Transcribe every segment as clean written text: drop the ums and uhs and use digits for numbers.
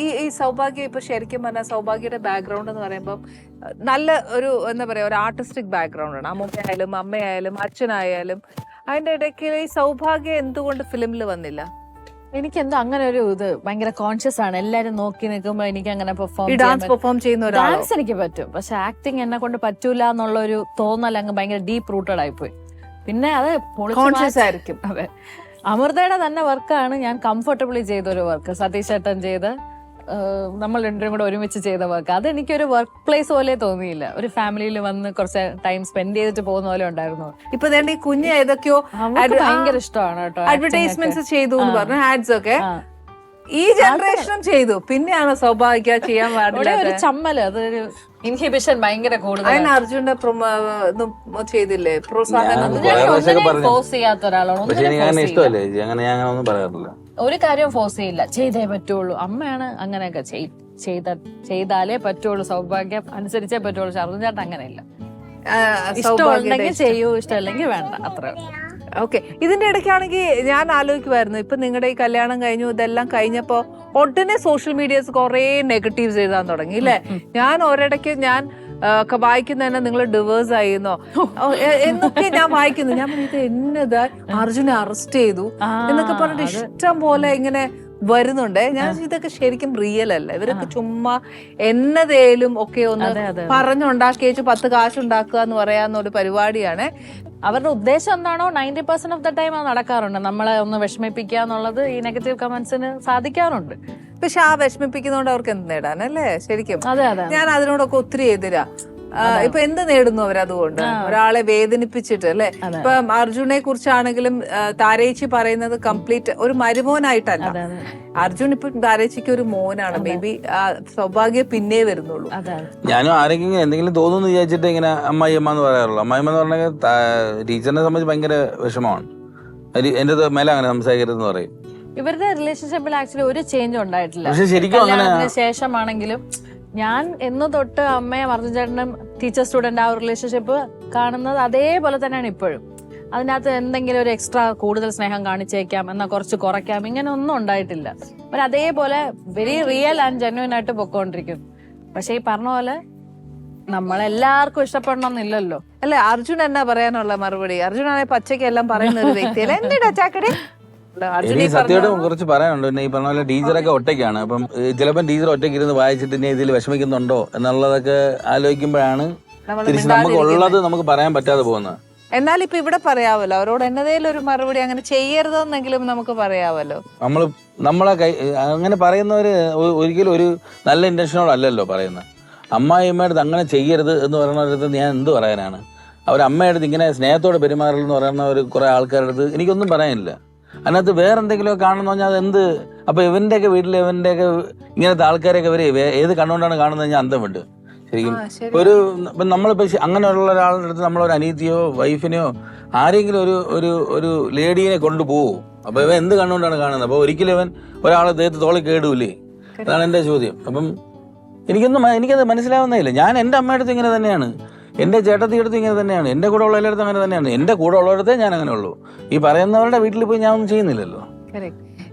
ഈ സൗഭാഗ്യം ഇപ്പൊ ശരിക്കും പറഞ്ഞാൽ സൗഭാഗ്യയുടെ ബാക്ക്ഗ്രൗണ്ട് എന്ന് പറയുമ്പോൾ നല്ല ഒരു എന്താ പറയാ ഒരു ആർട്ടിസ്റ്റിക് ബാക്ക്ഗ്രൗണ്ട് ആണ്. അമ്മയായാലും അമ്മയായാലും അച്ഛനായാലും. അതിന്റെ ഇടയ്ക്ക് ഈ സൗഭാഗ്യം എന്തുകൊണ്ട് ഫിലിമിൽ വന്നില്ല? എനിക്കെന്തോ അങ്ങനെ ഒരു ഇത് ഭയങ്കര കോൺഷ്യസ് ആണ്. എല്ലാരും നോക്കി നിൽക്കുമ്പോ എനിക്ക് അങ്ങനെ പെർഫോം ചെയ്യുന്ന ഡാൻസ് എനിക്ക് പറ്റും, പക്ഷെ ആക്ടിങ് എന്നെ കൊണ്ട് പറ്റൂല എന്നുള്ള ഒരു തോന്നൽ അങ്ങ് ഭയങ്കര ഡീപ്പ് റൂട്ടഡ് ആയിപ്പോയി. പിന്നെ അത് കോൺഷ്യസ് ആയിരിക്കും. അതെ, അമൃതയുടെ തന്നെ വർക്കാണ് ഞാൻ കംഫർട്ടബിളി ചെയ്ത ഒരു വർക്ക്. സതീഷ് ഏട്ടൻ ചെയ്ത് നമ്മൾ രണ്ടുപേരും കൂടെ ഒരുമിച്ച് ചെയ്ത വർക്ക്. അത് എനിക്കൊരു വർക്ക് പ്ലേസ് പോലെ തോന്നിയില്ല. ഒരു ഫാമിലിയിൽ വന്ന് കുറച്ച് ടൈം സ്പെൻഡ് ചെയ്തിട്ട് പോകുന്ന പോലെ ഉണ്ടായിരുന്നു. ഇപ്പൊ ഈ കുഞ്ഞ് ഏതൊക്കെയോ ഭയങ്കര ഇഷ്ടമാണ് കേട്ടോ. അഡ്വർടൈസ്മെന്റ്സ് ചെയ്തു എന്ന് പറഞ്ഞു, ആഡ്സ് ഒക്കെ ഈ ജനറേഷനും ചെയ്തു. പിന്നെയാണ് സൗഭാഗ്യ ചെയ്യാൻ പാടില്ല ഒരു ചമ്മല്, അതൊരു ഇൻഹിബിഷൻ ഭയങ്കര കൂടുതൽ. അതിന് അർജുന്റെ ചെയ്തില്ലേ പ്രോത്സാഹനം? ഫോഴ്സ് ചെയ്യാത്ത ഒരാളാണ്. ഒരു കാര്യം ഫോഴ്സ് ചെയ്യില്ല, ചെയ്തേ പറ്റുള്ളൂ. അമ്മയാണ് അങ്ങനെയൊക്കെ ചെയ്താലേ പറ്റുള്ളൂ, സൗഭാഗ്യം അനുസരിച്ചേ പറ്റുള്ളൂ. അർജുൻ ചേട്ടൻ അങ്ങനെയില്ല, ഇഷ്ടമുണ്ടെങ്കിൽ ചെയ്യൂ, ഇഷ്ടമല്ലെങ്കിൽ വേണ്ട, അത്ര. ഓക്കെ. ഇതിന്റെ ഇടയ്ക്കാണെങ്കിൽ ഞാൻ ആലോചിക്കുമായിരുന്നു, ഇപ്പൊ നിങ്ങളുടെ ഈ കല്യാണം കഴിഞ്ഞു, ഇതെല്ലാം കഴിഞ്ഞപ്പോ ഉടനെ സോഷ്യൽ മീഡിയസ് കുറെ നെഗറ്റീവ്സ് എഴുതാൻ തുടങ്ങി അല്ലേ? ഞാൻ ഒരിടയ്ക്ക് ഞാൻ വായിക്കുന്ന തന്നെ നിങ്ങൾ ഡിവേഴ്സ് ആയിരുന്നോ എന്നൊക്കെ ഞാൻ വായിക്കുന്നു. ഞാൻ ഇത് എന്നതാ അർജുനെ അറസ്റ്റ് ചെയ്തു എന്നൊക്കെ പറഞ്ഞിട്ട് ഇഷ്ടം പോലെ ഇങ്ങനെ വരുന്നുണ്ട്. ഞാൻ ഇതൊക്കെ ശരിക്കും റിയൽ അല്ല, ഇവരൊക്കെ ചുമ്മാ എന്നതേലും ഒക്കെ ഒന്ന് പറഞ്ഞുണ്ടാക്കി വെച്ച് 10 കാശ് ഉണ്ടാക്കുക എന്ന് പറയാവുന്ന ഒരു പരിപാടിയാണ്. അവരുടെ ഉദ്ദേശം എന്താണോ 90% ഓഫ് ദ ടൈം അത് നടക്കാറുണ്ട്. നമ്മളെ ഒന്ന് വിഷമിപ്പിക്കുക എന്നുള്ളത് ഈ നെഗറ്റീവ് കമന്റ്സിന് സാധിക്കാറുണ്ട്. പക്ഷെ ആ വിഷമിപ്പിക്കുന്നതുകൊണ്ട് അവർക്ക് എന്ത് നേടാനല്ലേ ശരിക്കും? അതെ അതെ, ഞാൻ അതിനോടൊക്കെ ഒത്തിരി എതിരാ. ഇപ്പൊ എന്ത് നേടുന്നു അവരതുകൊണ്ട്? ഒരാളെ വേദനിപ്പിച്ചിട്ട് അല്ലെ? ഇപ്പൊ അർജുനെ കുറിച്ചാണെങ്കിലും താരേച്ചി പറയുന്നത് കംപ്ലീറ്റ് ഒരു മരുമോനായിട്ടല്ല. അർജുൻ ഇപ്പൊ താരേച്ചിക്ക് ഒരു മോനാണ്. മേ ബി സൗഭാഗ്യം പിന്നെ വരുന്നുള്ളൂ. ഞാനും ആരെങ്കിലും എന്തെങ്കിലും തോന്നുന്നു വിചാരിച്ചിട്ട് ഇങ്ങനെ അമ്മായിയമ്മ എന്ന് പറയാറുള്ളൂ. അമ്മായിമ്മ എന്ന് പറഞ്ഞാൽ ടീച്ചറിനെ സംബന്ധിച്ച് ഭയങ്കര വിഷമമാണ്. എന്റെ മേലെ അങ്ങനെ സംസാരിക്കരുതെന്ന് പറയും. ഇവരുടെ റിലേഷൻഷിപ്പിൽ ആക്ച്വലി ഒരു ചേഞ്ച് ഉണ്ടായിട്ടില്ല. പക്ഷെ ശരിക്കും അങ്ങനെ ശേഷമാണെങ്കിലും ഞാൻ എന്ന് തൊട്ട് അമ്മയും അർജുൻ ചേട്ടനും ടീച്ചർ സ്റ്റുഡന്റ് ആ ഒരു റിലേഷൻഷിപ്പ് കാണുന്നത് അതേപോലെ തന്നെയാണ് ഇപ്പോഴും. അതിനകത്ത് എന്തെങ്കിലും ഒരു എക്സ്ട്രാ കൂടുതൽ സ്നേഹം കാണിച്ചേക്കാം, എന്നാൽ കുറച്ച് കുറയ്ക്കാം, ഇങ്ങനെ ഒന്നും ഉണ്ടായിട്ടില്ല. അവർ അതേപോലെ വെരി റിയൽ ആൻഡ് ജെന്യുവൻ ആയിട്ട് പൊക്കോണ്ടിരിക്കും. പക്ഷെ ഈ പറഞ്ഞ പോലെ നമ്മളെല്ലാവർക്കും ഇഷ്ടപ്പെടണമെന്നില്ലല്ലോ അല്ലെ? അർജുൻ എന്നാ പറയാനുള്ള മറുപടി? അർജുനാണെ പച്ചയ്ക്ക് എല്ലാം പറയുന്ന ഒരു വ്യക്തിയല്ലേ? എന്തിനാ ചാക്കടി? ഇനി സത്യമായിട്ടും കുറച്ച് പറയാനുണ്ട്. പിന്നെ ഈ പറഞ്ഞ പോലെ ടീച്ചറൊക്കെ ഒറ്റയ്ക്കാണ്. അപ്പം ചിലപ്പോൾ ടീച്ചർ ഒറ്റയ്ക്ക് ഇരുന്ന് വായിച്ചിട്ട് ഇനി ഇതിൽ വിഷമിക്കുന്നുണ്ടോ എന്നുള്ളതൊക്കെ ആലോചിക്കുമ്പോഴാണ് തിരിച്ച് നമുക്ക് ഉള്ളത് നമുക്ക് പറയാൻ പറ്റാതെ പോകുന്നത്. എന്നാൽ ഇപ്പൊ ഇവിടെ പറയാവല്ലോ അവരോട് എന്നതേലും ഒരു മറുപടി, അങ്ങനെ ചെയ്യരുതെന്നെങ്കിലും നമുക്ക് പറയാവല്ലോ. നമ്മളെ അങ്ങനെ പറയുന്നവര് ഒരിക്കലും ഒരു നല്ല ഇന്റൻഷനോടല്ലല്ലോ പറയുന്നത്. അമ്മായിയമ്മയുടെ അങ്ങനെ ചെയ്യരുത് എന്ന് പറയുന്നവരടുത്ത് ഞാൻ എന്ത് പറയാനാണ്? അവരമ്മയുടെ ഇങ്ങനെ സ്നേഹത്തോടെ പെരുമാറലെന്ന് പറയുന്ന ഒരു കുറെ ആൾക്കാരുടെ അടുത്ത് എനിക്കൊന്നും പറയാനില്ല. അതിനകത്ത് വേറെന്തെങ്കിലും കാണുന്ന പറഞ്ഞാൽ അതെന്ത്? അപ്പൊ ഇവന്റെയൊക്കെ വീട്ടിൽ ഇവന്റെയൊക്കെ ഇങ്ങനത്തെ ആൾക്കാരെയൊക്കെ ഇവര് ഏത് കണ്ണുകൊണ്ടാണ് കാണുന്നത്? ഞാൻ അന്തം വിട്ട് ശരിക്കും. ഒരു നമ്മളിപ്പോ അങ്ങനെയുള്ള ഒരാളുടെ അടുത്ത് നമ്മളൊരു അനീതിയോ വൈഫിനെയോ ആരെങ്കിലും ഒരു ലേഡീനെ കൊണ്ടുപോകും. അപ്പൊ ഇവൻ എന്ത് കണ്ണുകൊണ്ടാണ് കാണുന്നത്? അപ്പൊ ഒരിക്കലും ഇവൻ ഒരാളെ ദേഹത്ത് തോളി കേടൂലേ? അതാണ് എന്റെ ചോദ്യം. അപ്പം എനിക്കത് മനസ്സിലാവുന്നേയില്ല. ഞാൻ എന്റെ അമ്മയുടെ അടുത്ത് ഇങ്ങനെ തന്നെയാണ്, എന്റെ ചേട്ടത്തിയുടെ അടുത്ത് ഇങ്ങനെ തന്നെയാണ്, എന്റെ കൂടെ ഉള്ള എല്ലായിടത്തും അങ്ങനെ തന്നെയാണ്. എന്റെ കൂടെ ഉള്ളവരടുത്തേ ഞാൻ അങ്ങനെ ഉള്ളൂ. ഈ പറയുന്നവരുടെ വീട്ടിൽ പോയി ഞാൻ ഒന്നും ചെയ്യുന്നില്ലല്ലോ.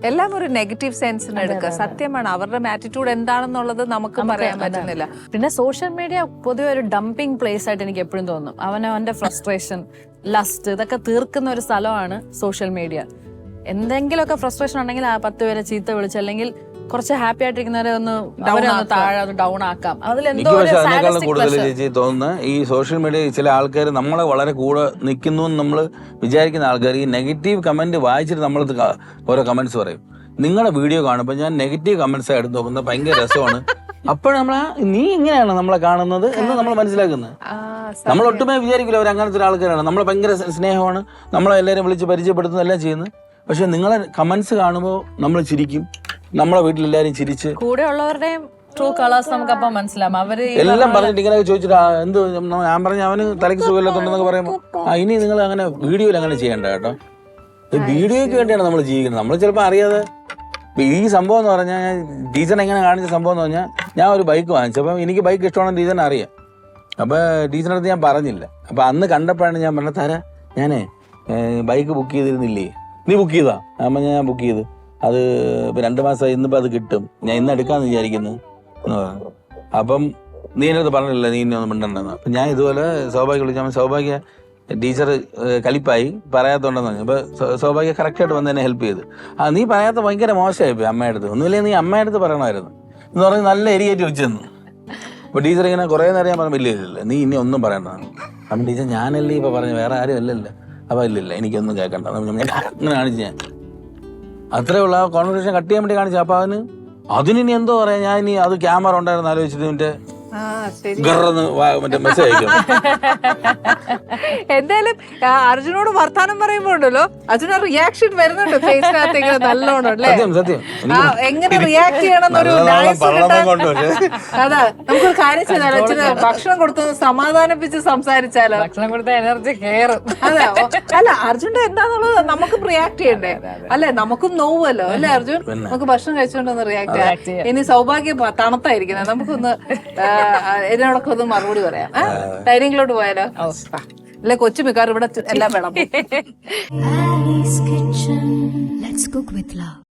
എല്ലാം ഒരു നെഗറ്റീവ് സെൻസിന് എടുക്കുക. സത്യമാണ്, അവരുടെ ആറ്റിറ്റ്യൂഡ് എന്താണെന്നുള്ളത് നമുക്ക് പറയാൻ പറ്റുന്നില്ല. പിന്നെ സോഷ്യൽ മീഡിയ പൊതുവെ ഒരു ഡംപിങ് പ്ലേസ് ആയിട്ട് എനിക്ക് എപ്പോഴും തോന്നും. അവനവന്റെ ഫ്രസ്ട്രേഷൻ, ലസ്റ്റ് ഇതൊക്കെ തീർക്കുന്ന ഒരു സ്ഥലമാണ് സോഷ്യൽ മീഡിയ. എന്തെങ്കിലുമൊക്കെ ഫ്രസ്ട്രേഷൻ ഉണ്ടെങ്കിൽ ആ 10 പേരെ ചീത്ത വിളിച്ച് അല്ലെങ്കിൽ കുറച്ച് ഹാപ്പി ആയിട്ടിരിക്കുന്നവരെ ഒന്ന് താഴെ ഡൗൺ ആക്കാം. അതിനേക്കാളും കൂടുതൽ ചേച്ചി തോന്നുന്നത് ഈ സോഷ്യൽ മീഡിയ ചില ആൾക്കാർ നമ്മളെ വളരെ കൂടെ നിൽക്കുന്നു എന്ന് നമ്മൾ വിചാരിക്കുന്ന ആൾക്കാർ ഈ നെഗറ്റീവ് കമന്റ് വായിച്ചിട്ട് നമ്മൾ ഓരോ കമന്റ്സ് പറയും. നിങ്ങളുടെ വീഡിയോ കാണുമ്പോൾ ഞാൻ നെഗറ്റീവ് കമന്റ്സ് എടുത്ത് നോക്കുന്നത് ഭയങ്കര രസമാണ്. അപ്പോഴാണ് നീ ഇങ്ങനെയാണ് നമ്മളെ കാണുന്നത് എന്ന് നമ്മൾ മനസ്സിലാക്കുന്നത്. നമ്മൾ ഒട്ടുമേ വിചാരിക്കില്ല അവർ അങ്ങനത്തെ ഒരാൾക്കാരാണ്. നമ്മളെ ഭയങ്കര സ്നേഹമാണ്, നമ്മളെ എല്ലാവരും വിളിച്ച് പരിചയപ്പെടുത്തുന്ന എല്ലാം ചെയ്യുന്നത്. പക്ഷെ നിങ്ങളെ കമന്റ്സ് കാണുമ്പോൾ നമ്മൾ ചിരിക്കും, നമ്മളെ വീട്ടിലെല്ലാരും ചിരിച്ച് കൂടെ ഉള്ളവരുടെയും ട്രൂ കളേഴ്സ് നമുക്ക് അപ്പം മനസ്സിലാവും. അവര് എല്ലാം പറഞ്ഞിട്ട് ഇങ്ങനെ ചോദിച്ചിട്ട് എന്ത് ഞാൻ പറഞ്ഞ അവന് തലയ്ക്ക് സുഖമില്ലാത്തുണ്ടെന്നൊക്കെ പറയുമ്പോൾ ഇനി നിങ്ങൾ അങ്ങനെ വീഡിയോയിൽ അങ്ങനെ ചെയ്യണ്ട കേട്ടോ. ഈ വീഡിയോയ്ക്ക് വേണ്ടിയാണ് നമ്മൾ ജീവിക്കുന്നത്. നമ്മൾ ചിലപ്പോൾ അറിയാതെ ഈ സംഭവം എന്ന് പറഞ്ഞാൽ ടീച്ചർ എങ്ങനെ കാണിച്ച സംഭവം എന്ന് പറഞ്ഞാൽ ഞാൻ ഒരു ബൈക്ക് വാങ്ങിച്ചപ്പോൾ എനിക്ക് ബൈക്ക് ഇഷ്ടമാണെന്ന് ടീച്ചറിനെ അറിയാം. അപ്പോൾ ടീച്ചറിനടുത്ത് ഞാൻ പറഞ്ഞില്ല. അപ്പോൾ അന്ന് കണ്ടപ്പോഴാണ് ഞാൻ പറഞ്ഞത്, ഞാനേ ബൈക്ക് ബുക്ക് ചെയ്തിരുന്നില്ലേ? നീ ബുക്ക് ചെയ്താ? അപ്പം ഞാൻ ബുക്ക് ചെയ്ത് അത് ഇപ്പൊ 2 മാസമായി, ഇന്നിപ്പോ അത് കിട്ടും, ഞാൻ ഇന്ന് എടുക്കാന്ന് വിചാരിക്കുന്നു എന്ന് പറഞ്ഞു. അപ്പം നീ എൻ്റെ അടുത്ത് പറഞ്ഞില്ല നീ ഇനി ഒന്നും മിണ്ടണ്ടെന്ന്. അപ്പൊ ഞാൻ ഇതുപോലെ സൗഭാഗ്യ വിളിച്ചാൽ സൗഭാഗ്യ ടീച്ചർ കലിപ്പായി പറയാത്തോണ്ടെന്ന് പറഞ്ഞു. അപ്പൊ സൗഭാഗ്യ കറക്റ്റായിട്ട് വന്ന് എന്നെ ഹെൽപ്പ് ചെയ്ത്. നീ പറയാത്ത ഭയങ്കര മോശമായി പോയി അമ്മയുടെ അടുത്ത്, ഒന്നുമില്ലേ നീ അമ്മയുടെ അടുത്ത് പറയണമായിരുന്നു എന്ന് പറഞ്ഞ് നല്ല എരിയേറ്റ് വെച്ചെന്ന്. അപ്പൊ ടീച്ചർ ഇങ്ങനെ കുറെ നേരം ഞാൻ പറഞ്ഞു ഇല്ല നീ ഇനി ഒന്നും പറയണ്ടതാണ്. അപ്പം ടീച്ചർ ഞാനല്ലേ ഇപ്പൊ പറഞ്ഞു, വേറെ ആരും അല്ലല്ലോ. അപ്പൊ ഇല്ലില്ല എനിക്കൊന്നും കേൾക്കണ്ട അങ്ങനെ കാണിച്ചു. ഞാൻ അത്രേ ഉള്ള ആ കോൺവെർസേഷൻ കട്ട് ചെയ്യാൻ വേണ്ടി കാണിച്ചു. അപ്പൊ അതിനി എന്തോ പറയാ, ഞാൻ ഇനി അത് ക്യാമറ ഉണ്ടായിരുന്നു ആലോചിച്ചിട്ട് മറ്റേ മറ്റേ മെസ്സേജ് അയക്കും. എന്തായാലും അർജുനോട് വർത്താനം പറയുമ്പോ ഉണ്ടല്ലോ അർജുന റിയാക്ഷൻ വരുന്നുണ്ട് ഫേസിനകത്തേക്ക് നല്ലോണം അല്ലേ. സത്യം എങ്ങനെ റിയാക്ട് ചെയ്യണമെന്നൊരു അതാ നമുക്കൊരു കാര്യം ചെയ്താലോ, അച്ഛന് ഭക്ഷണം കൊടുത്തു സമാധാനിപ്പിച്ച് സംസാരിച്ചാലോ. ഭക്ഷണം കൊടുത്ത എനർജി കയറും. അതെ അല്ല അർജുന്റെ എന്താന്നുള്ളത് നമുക്കും റിയാക്ട് ചെയ്യണ്ടേ അല്ലെ, നമുക്കും നോവുമല്ലോ അല്ലെ അർജുൻ. നമുക്ക് ഭക്ഷണം കഴിച്ചുകൊണ്ടൊന്ന് റിയാക്ട് ചെയ്യാം. ഇനി സൗഭാഗ്യം തണുത്തായിരിക്കുന്നത്, നമുക്കൊന്ന് എന്നോടൊക്കെ ഒന്ന് മറുപടി പറയാം. ഡൈനിങ്ങിലോട്ട് പോയാലോ? അല്ലെ കൊച്ചു മിക്കാർ ഇവിടെ എല്ലാം വേണം. Ali's Kitchen. Let's cook with love.